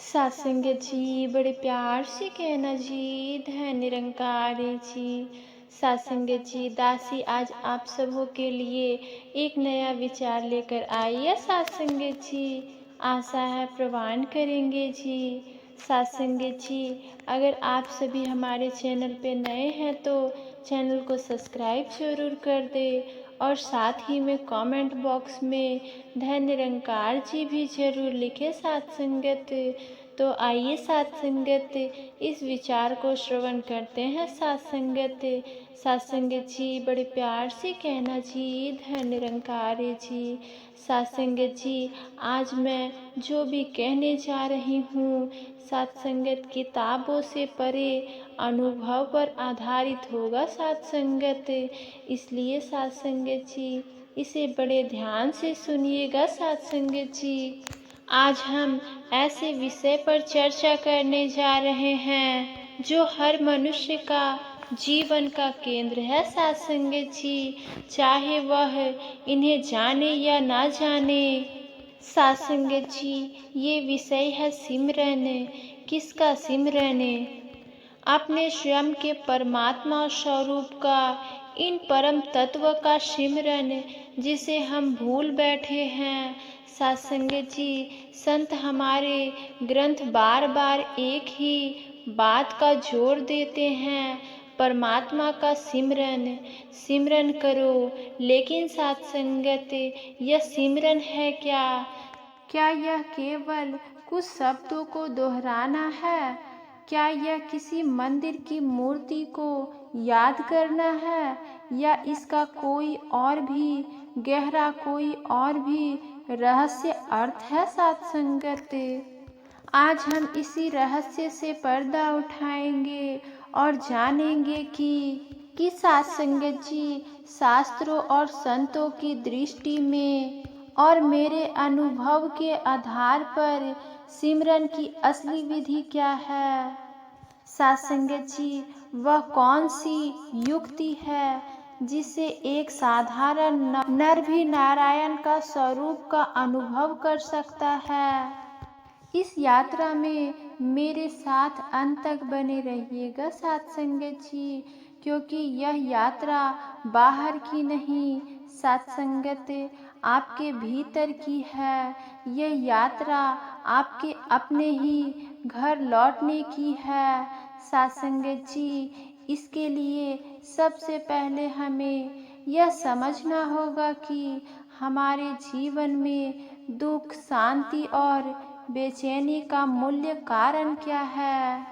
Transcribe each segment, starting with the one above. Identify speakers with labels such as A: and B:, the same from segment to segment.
A: सत्संग जी बड़े प्यार से कहना जी, धन निरंकारी जी। सत्संग जी, दासी आज आप सबों के लिए एक नया विचार लेकर आई है सत्संग जी। आशा है प्रवान करेंगे जी। सत्संग जी, अगर आप सभी हमारे चैनल पे नए हैं तो चैनल को सब्सक्राइब जरूर कर दे और साथ ही में कमेंट बॉक्स में धन निरंकार जी भी जरूर लिखे सत्संगत। तो आइए सत्संगत इस विचार को श्रवण करते हैं सत्संगत। सत्संग जी बड़े प्यार से कहना जी, धन निरंकार जी। सत्संग जी, आज मैं जो भी कहने जा रही हूँ सत्संगत किताबों से परे अनुभव पर आधारित होगा सत्संगत। इसलिए सत्संगत जी इसे बड़े ध्यान से सुनिएगा सत्संगत जी। आज हम ऐसे विषय पर चर्चा करने जा रहे हैं जो हर मनुष्य का जीवन का केंद्र है सत्संग जी, चाहे वह इन्हें जाने या ना जाने। सत्संग जी, ये विषय है सिमरन। किसका सिमरन? अपने स्वयं के परमात्मा स्वरूप का, इन परम तत्व का सिमरन जिसे हम भूल बैठे हैं। सत्संग जी, संत हमारे ग्रंथ बार बार एक ही बात का जोर देते हैं, परमात्मा का सिमरन। सिमरन करो, लेकिन सत्संगत यह सिमरन है क्या? क्या यह केवल कुछ शब्दों को दोहराना है? क्या यह किसी मंदिर की मूर्ति को याद करना है, या इसका कोई और भी गहरा, कोई और भी रहस्य अर्थ है सत्संगत? आज हम इसी रहस्य से पर्दा उठाएंगे और जानेंगे कि सत्संगत जी, शास्त्रों और संतों की दृष्टि में और मेरे अनुभव के आधार पर सिमरन की असली विधि क्या है। सत्संगत जी, वह कौन सी युक्ति है जिसे एक साधारण नर भी नारायण का स्वरूप का अनुभव कर सकता है। इस यात्रा में मेरे साथ अंत तक बने रहिएगा सत्संगत जी, क्योंकि यह यात्रा बाहर की नहीं, सत्संगत आपके भीतर की है। यह यात्रा आपके अपने ही घर लौटने की है सत्संगत जी। इसके लिए सबसे पहले हमें यह समझना होगा कि हमारे जीवन में दुख, शांति और बेचैनी का मूल्य कारण क्या है।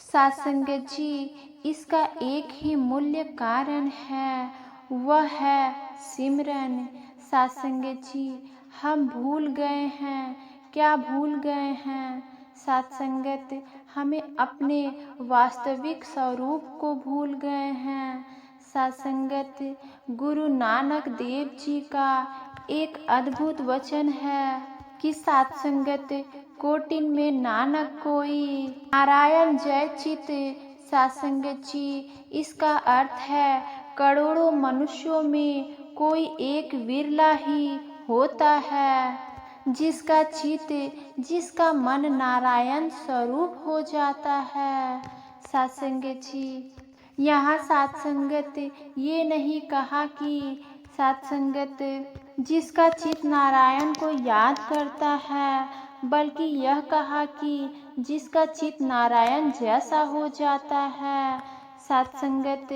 A: सत्संगत जी, इसका एक ही मूल्य कारण है, वह है सिमरन। सत्संगत जी, हम भूल गए हैं, क्या भूल गए हैं? सत्संगत, हमें अपने वास्तविक स्वरूप को भूल गए हैं। सत्संगत, गुरु नानक देव जी का एक अद्भुत वचन है कि सत्संगत, कोटिन में नानक कोई, नारायण जय चित। सत्संगत जी, इसका अर्थ है करोड़ों मनुष्यों में कोई एक विरला ही होता है जिसका चित, जिसका मन नारायण स्वरूप हो जाता है। सत्संगत जी, यहाँ सत्संगत ये नहीं कहा कि सत्संगत जिसका चित नारायण को याद करता है, बल्कि यह कहा कि जिसका चित नारायण जैसा हो जाता है। सत्संगत,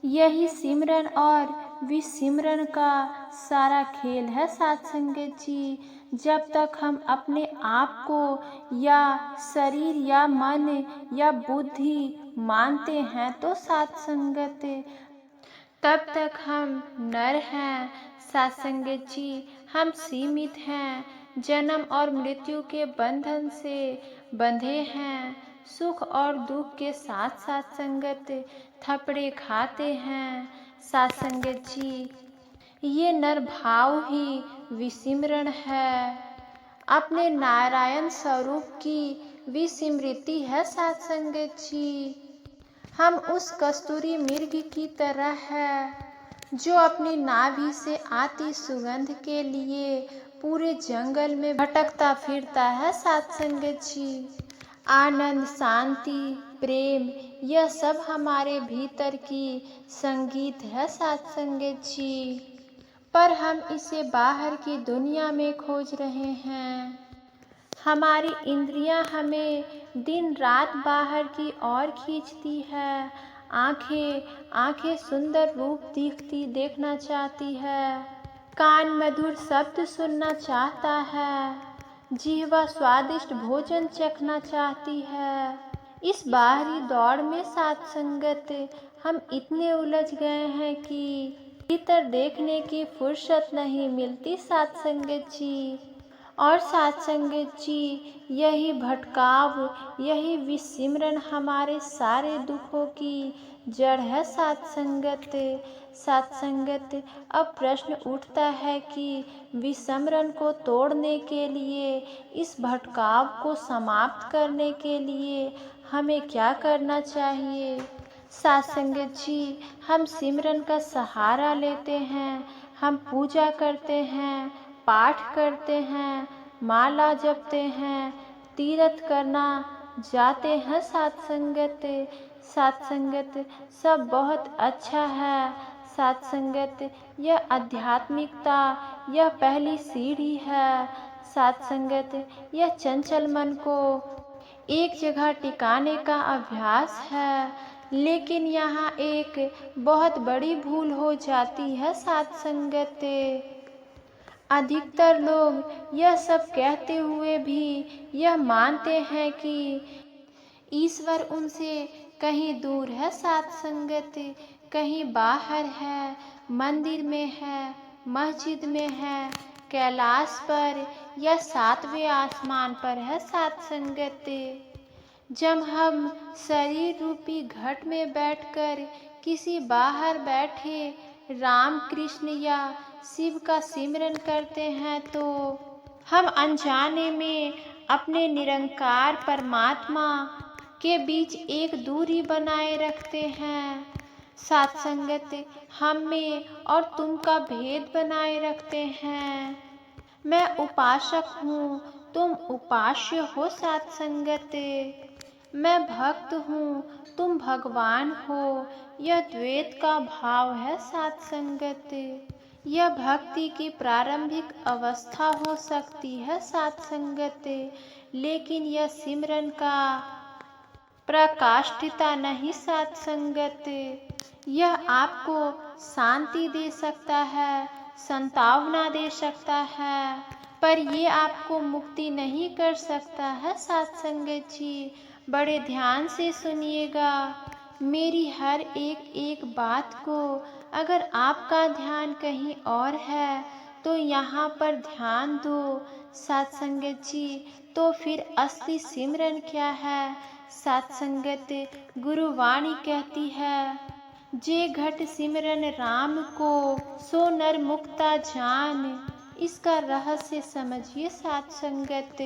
A: यही सिमरन और विसिमरन का सारा खेल है सत्संगत जी। जब तक हम अपने आप को या शरीर या मन या बुद्धि मानते हैं तो सत्संगत, तब तक हम नर हैं। सत्संगत जी, हम सीमित हैं, जन्म और मृत्यु के बंधन से बंधे हैं, सुख और दुख के साथ सत्संगत थपड़े खाते हैं। सत्संगत जी, ये नर भाव ही विसिमरण है, अपने नारायण स्वरूप की विस्मृति है सत्संगत जी। हम उस कस्तूरी मृग की तरह है जो अपनी नाभि से आती सुगंध के लिए पूरे जंगल में भटकता फिरता है साथ संगत जी। आनंद, शांति, प्रेम, यह सब हमारे भीतर की संगीत है साथ संगत जी। पर हम इसे बाहर की दुनिया में खोज रहे हैं। हमारी इंद्रियां हमें दिन रात बाहर की ओर खींचती है। आंखें सुंदर रूप देखना चाहती है। कान मधुर शब्द सुनना चाहता है। जिह्वा स्वादिष्ट भोजन चखना चाहती है। इस बाहरी दौड़ में साथ संगत हम इतने उलझ गए हैं कि भीतर देखने की फुर्सत नहीं मिलती साथ संगत जी। और साथ संगत जी, यही भटकाव, यही विस्मरण हमारे सारे दुखों की जड़ है साथ संगत। साथ संगत, अब प्रश्न उठता है कि विस्मरण को तोड़ने के लिए, इस भटकाव को समाप्त करने के लिए हमें क्या करना चाहिए। साथ संगत जी, हम सिमरन का सहारा लेते हैं। हम पूजा करते हैं, पाठ करते हैं, माला जपते हैं, तीर्थ करना जाते हैं साथ संगत। साथ संगत, सब बहुत अच्छा है। साथ संगत, यह आध्यात्मिकता, यह पहली सीढ़ी है। साथ संगत, यह चंचल मन को एक जगह टिकाने का अभ्यास है। लेकिन यहाँ एक बहुत बड़ी भूल हो जाती है साथ संगत। अधिकतर लोग यह सब कहते हुए भी यह मानते हैं कि ईश्वर उनसे कहीं दूर है साथ संगत, कहीं बाहर है, मंदिर में है, मस्जिद में है, कैलाश पर या सातवें आसमान पर है साथ संगत। जब हम शरीर रूपी घट में बैठकर किसी बाहर बैठे राम, कृष्ण या शिव का सिमरन करते हैं तो हम अनजाने में अपने निरंकार परमात्मा के बीच एक दूरी बनाए रखते हैं। साथ संगत, हम में और तुम का भेद बनाए रखते हैं। मैं उपासक हूँ, तुम उपास्य हो साथ संगत। मैं भक्त हूँ, तुम भगवान हो, यह द्वैत का भाव है साथ संगत। यह भक्ति की प्रारंभिक अवस्था हो सकती है साथ संगत, लेकिन यह सिमरन का प्रकाष्ठता नहीं साथ संगत। यह आपको शांति दे सकता है, संतावना दे सकता है, पर ये आपको मुक्ति नहीं कर सकता है साथ संगत जी। बड़े ध्यान से सुनिएगा मेरी हर एक बात को। अगर आपका ध्यान कहीं और है तो यहाँ पर ध्यान दो साथ संगत जी। तो फिर असली सिमरन क्या है साथ संगत। गुरुवाणी कहती है, जे घट सिमरन राम को, सो नर मुक्ता जान। इसका रहस्य समझिए साथ संगत।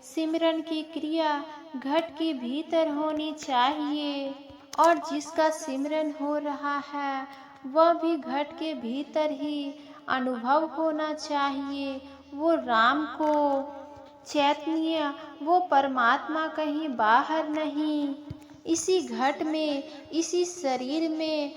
A: सिमरन की क्रिया घट के भीतर होनी चाहिए और जिसका सिमरन हो रहा है वह भी घट के भीतर ही अनुभव होना चाहिए। वो राम को चैतन्य, वो परमात्मा कहीं बाहर नहीं, इसी घट में, इसी शरीर में,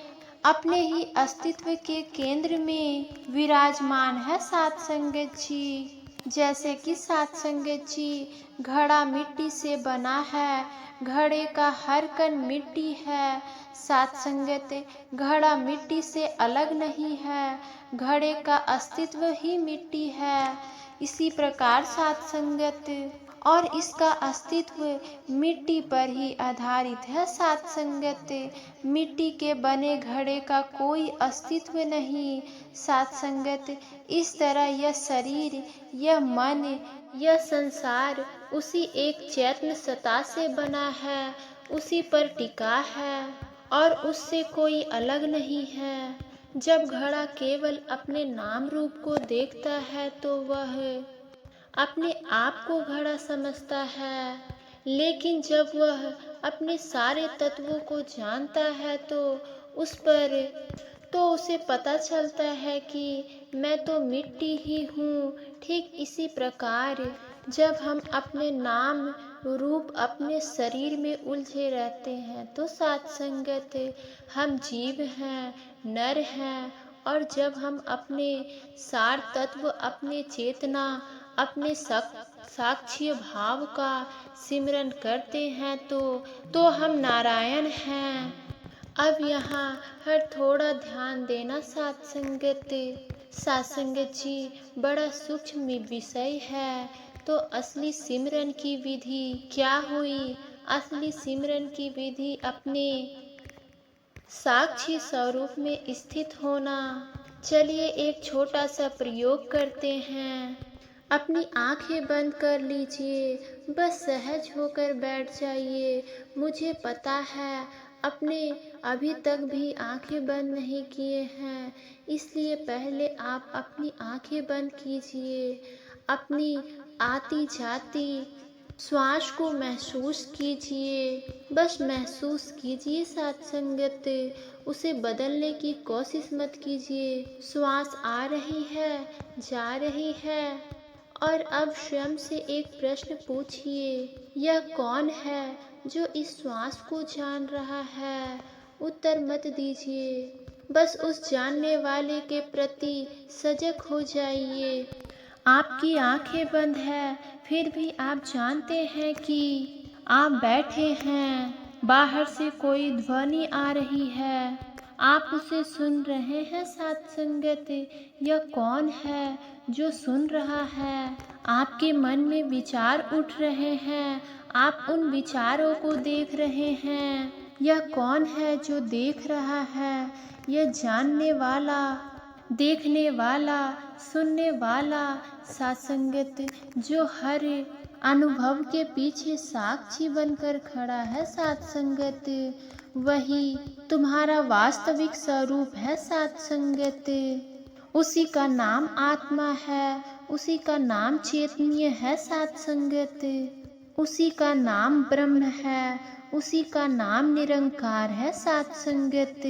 A: अपने ही अस्तित्व के केंद्र में विराजमान है साथ संगत जी। जैसे कि साथ संगत जी, घड़ा मिट्टी से बना है, घड़े का हर कण मिट्टी है। साथ संगत, घड़ा मिट्टी से अलग नहीं है, घड़े का अस्तित्व ही मिट्टी है। इसी प्रकार साथ संगत, और इसका अस्तित्व मिट्टी पर ही आधारित है साथ संगत। मिट्टी के बने घड़े का कोई अस्तित्व नहीं साथ संगत। इस तरह यह शरीर, यह मन, यह संसार उसी एक चैतन्य सत्ता से बना है, उसी पर टिका है और उससे कोई अलग नहीं है। जब घड़ा केवल अपने नाम रूप को देखता है तो वह अपने आप को घड़ा समझता है, लेकिन जब वह अपने सारे तत्वों को जानता है तो उस पर तो उसे पता चलता है कि मैं तो मिट्टी ही हूँ। ठीक इसी प्रकार जब हम अपने नाम रूप अपने शरीर में उलझे रहते हैं तो साथ संगत हम जीव हैं, नर हैं। और जब हम अपने सार तत्व, अपने चेतना, अपने साक्षी भाव का सिमरन करते हैं तो हम नारायण हैं। अब यहाँ हर थोड़ा ध्यान देना साथ संगत जी, बड़ा सूक्ष्म विषय है। तो असली सिमरन की विधि क्या हुई? असली सिमरन की विधि अपने साक्षी स्वरूप में स्थित होना। चलिए एक छोटा सा प्रयोग करते हैं। अपनी आंखें बंद कर लीजिए, बस सहज होकर बैठ जाइए। मुझे पता है आपने अभी तक भी आंखें बंद नहीं किए हैं, इसलिए पहले आप अपनी आंखें बंद कीजिए। अपनी आती जाती श्वास को महसूस कीजिए, बस महसूस कीजिए साथ संगत। उसे बदलने की कोशिश मत कीजिए। श्वास आ रही है, जा रही है। और अब स्वयं से एक प्रश्न पूछिए, यह कौन है जो इस श्वास को जान रहा है? उत्तर मत दीजिए, बस उस जानने वाले के प्रति सजग हो जाइए। आपकी आंखें बंद है, फिर भी आप जानते हैं कि आप बैठे हैं। बाहर से कोई ध्वनि आ रही है, आप उसे सुन रहे हैं साथ संगत। यह कौन है जो सुन रहा है? आपके मन में विचार उठ रहे हैं, आप उन विचारों को देख रहे हैं। यह कौन है जो देख रहा है? यह जानने वाला, देखने वाला, सुनने वाला साथ संगत, जो हर अनुभव के पीछे साक्षी बनकर खड़ा है साथ संगत। वही तुम्हारा वास्तविक स्वरूप है साथ संगत। उसी का नाम आत्मा है, उसी का नाम चैतन्य है साथ संगत। उसी का नाम ब्रह्म है, उसी का नाम निरंकार है साथ संगत।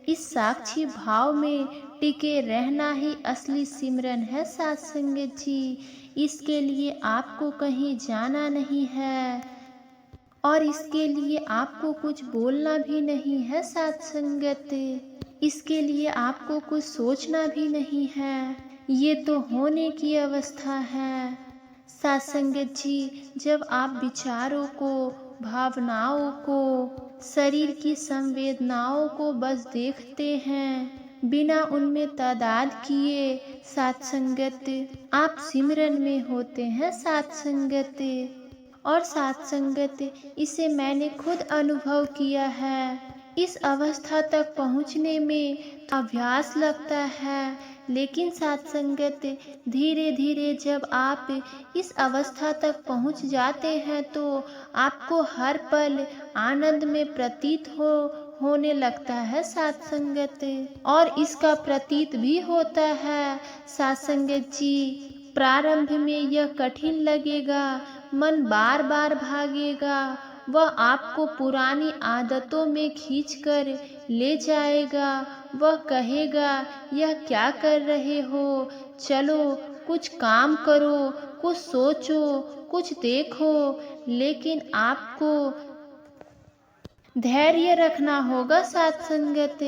A: इस साक्षी भाव में टिके रहना ही असली सिमरन है साथ संगत जी। इसके लिए आपको कहीं जाना नहीं है और इसके लिए आपको कुछ बोलना भी नहीं है साथ संगत। इसके लिए आपको कुछ सोचना भी नहीं है, ये तो होने की अवस्था है साथ संगत जी। जब आप विचारों को, भावनाओं को, शरीर की संवेदनाओं को बस देखते हैं बिना उनमें तादाद किए साथ संगत, आप सिमरन में होते हैं साथ संगत। और साथ संगत, इसे मैंने खुद अनुभव किया है। इस अवस्था तक पहुँचने में अभ्यास लगता है, लेकिन साथ संगत धीरे धीरे जब आप इस अवस्था तक पहुँच जाते हैं तो आपको हर पल आनंद में प्रतीत होने लगता है साथ संगत। और इसका प्रतीत भी होता है साथ संगत जी। प्रारंभ में यह कठिन लगेगा, मन बार बार भागेगा, वह आपको पुरानी आदतों में खींचकर ले जाएगा। वह कहेगा, यह क्या कर रहे हो? चलो कुछ काम करो, कुछ सोचो, कुछ देखो। लेकिन आपको धैर्य रखना होगा साथ संगत।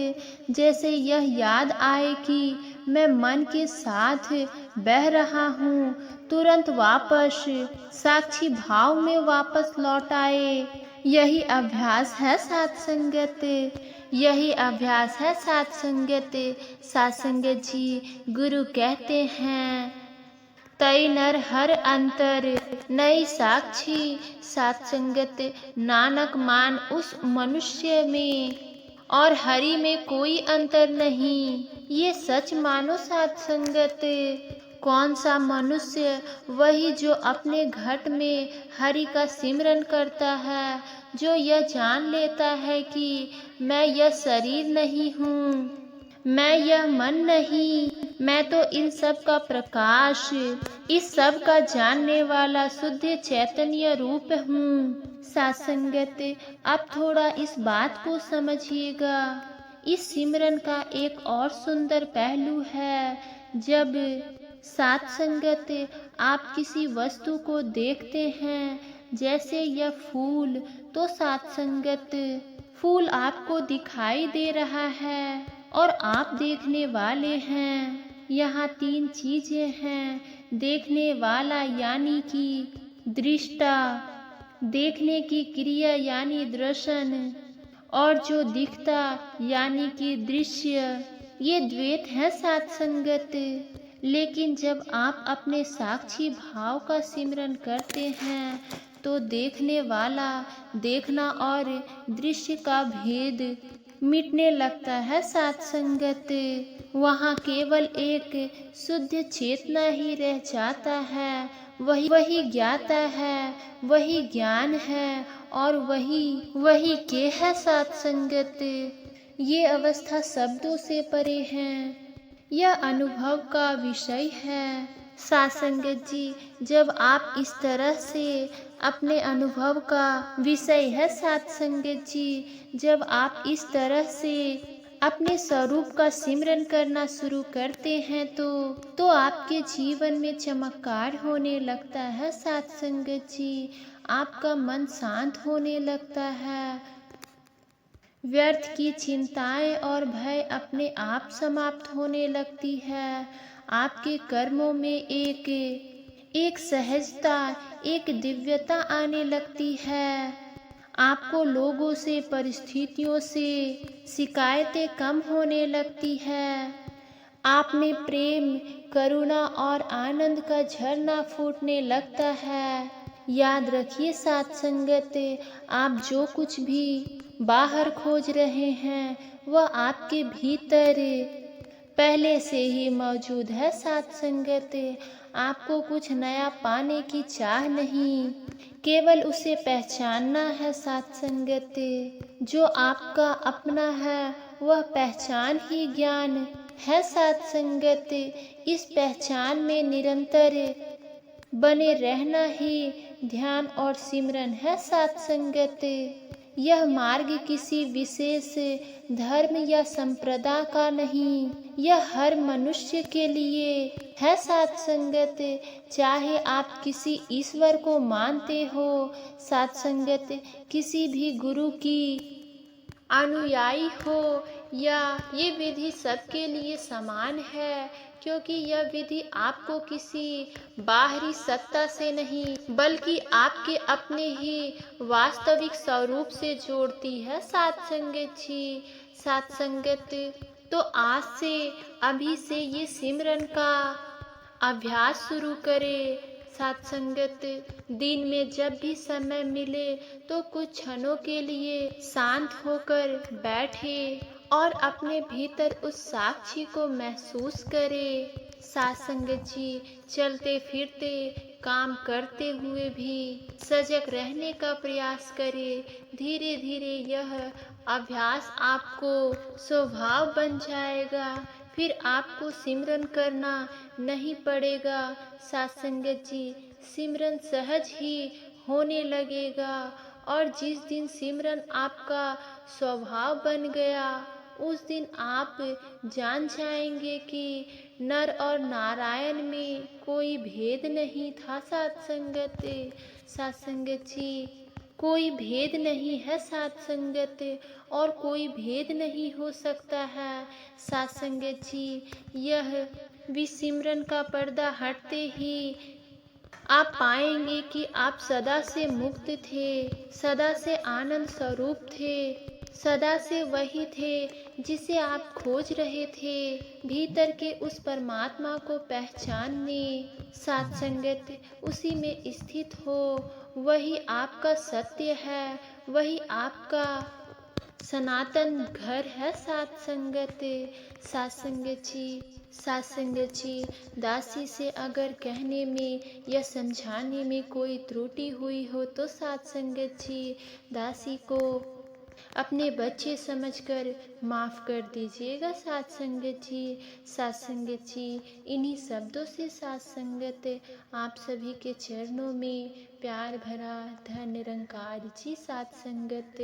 A: जैसे यह याद आए कि मैं मन के साथ बह रहा हूँ, तुरंत वापस साक्षी भाव में वापस लौट आए। यही अभ्यास है साथ संगत, यही अभ्यास है साथ संगत। साथ संगत जी, गुरु कहते हैं, तई नर हर अंतर नई साक्षी साथ संगत। नानक मान उस मनुष्य में और हरि में कोई अंतर नहीं, ये सच मानो साथ संगत। कौन सा मनुष्य? वही जो अपने घट में हरि का सिमरन करता है, जो यह जान लेता है कि मैं यह शरीर नहीं हूँ, मैं यह मन नहीं, मैं तो इन सब का प्रकाश, इस सब का जानने वाला शुद्ध चैतन्य रूप हूँ। साथ संगत, अब थोड़ा इस बात को समझिएगा। इस सिमरन का एक और सुंदर पहलू है। जब सात संगत आप किसी वस्तु को देखते हैं, जैसे यह फूल, तो सात संगत फूल आपको दिखाई दे रहा है और आप देखने वाले हैं। यहाँ तीन चीजें हैं: देखने वाला यानी कि दृष्टा, देखने की क्रिया यानी दर्शन, और जो दिखता यानी कि दृश्य। ये द्वैत है सात संगत। लेकिन जब आप अपने साक्षी भाव का सिमरन करते हैं तो देखने वाला, देखना और दृश्य का भेद मिटने लगता है सात संगत। वहाँ केवल एक शुद्ध चेतना ही रह जाता है। वही ज्ञाता है, वही ज्ञान है और वही के है सात संगत। ये अवस्था शब्दों से परे है, यह अनुभव का विषय है। सात संगत जी, जब आप इस तरह से अपने अनुभव का विषय है सात संगत जी, जब आप इस तरह से अपने स्वरूप का सिमरन करना शुरू करते हैं तो आपके जीवन में चमत्कार होने लगता है सात संगत जी। आपका मन शांत होने लगता है। व्यर्थ की चिंताएं और भय अपने आप समाप्त होने लगती है। आपके कर्मों में एक सहजता, एक दिव्यता आने लगती है। आपको लोगों से, परिस्थितियों से शिकायतें कम होने लगती है। आप में प्रेम, करुणा और आनंद का झरना फूटने लगता है। याद रखिए सात संगत, आप जो कुछ भी बाहर खोज रहे हैं वह आपके भीतर पहले से ही मौजूद है सात संगत। आपको कुछ नया पाने की चाह नहीं, केवल उसे पहचानना है सात संगत। जो आपका अपना है वह पहचान ही ज्ञान है सात संगत। इस पहचान में निरंतर बने रहना ही ध्यान और सिमरन है सात संगत। यह मार्ग किसी विशेष धर्म या संप्रदाय का नहीं, यह हर मनुष्य के लिए है सात संगत। चाहे आप किसी ईश्वर को मानते हो सात संगत, किसी भी गुरु की अनुयायी हो, या ये विधि सबके लिए समान है, क्योंकि यह विधि आपको किसी बाहरी सत्ता से नहीं बल्कि आपके अपने ही वास्तविक स्वरूप से जोड़ती है सात संगत जी। सात संगत, तो आज से, अभी से ये सिमरन का अभ्यास शुरू करें। सात संगत, दिन में जब भी समय मिले तो कुछ क्षणों के लिए शांत होकर बैठे और अपने भीतर उस साक्षी को महसूस करें। सात संगत जी, चलते फिरते काम करते हुए भी सजग रहने का प्रयास करें। धीरे धीरे यह अभ्यास आपको स्वभाव बन जाएगा, फिर आपको सिमरन करना नहीं पड़ेगा। सात संगत जी, सिमरन सहज ही होने लगेगा और जिस दिन सिमरन आपका स्वभाव बन गया, उस दिन आप जान जाएंगे कि नर और नारायण में कोई भेद नहीं था सात संगत। सात संगत जी, कोई भेद नहीं है सात संगत, और कोई भेद नहीं हो सकता है सात संगत जी। यह विसिमरन का पर्दा हटते ही आप पाएंगे कि आप सदा से मुक्त थे, सदा से आनंद स्वरूप थे, सदा से वही थे जिसे आप खोज रहे थे। भीतर के उस परमात्मा को पहचानने सात संगत, उसी में स्थित हो। वही आपका सत्य है, वही आपका सनातन घर है सात संगत। सात संगत जी, सात संगत जी, दासी से अगर कहने में या समझाने में कोई त्रुटि हुई हो तो सात संगत जी, दासी को अपने बच्चे समझकर माफ़ कर दीजिएगा सात संगत जी। सात संगत जी, इन्हीं शब्दों से सात संगत आप सभी के चरणों में प्यार भरा धन्य निरंकार जी सात संगत।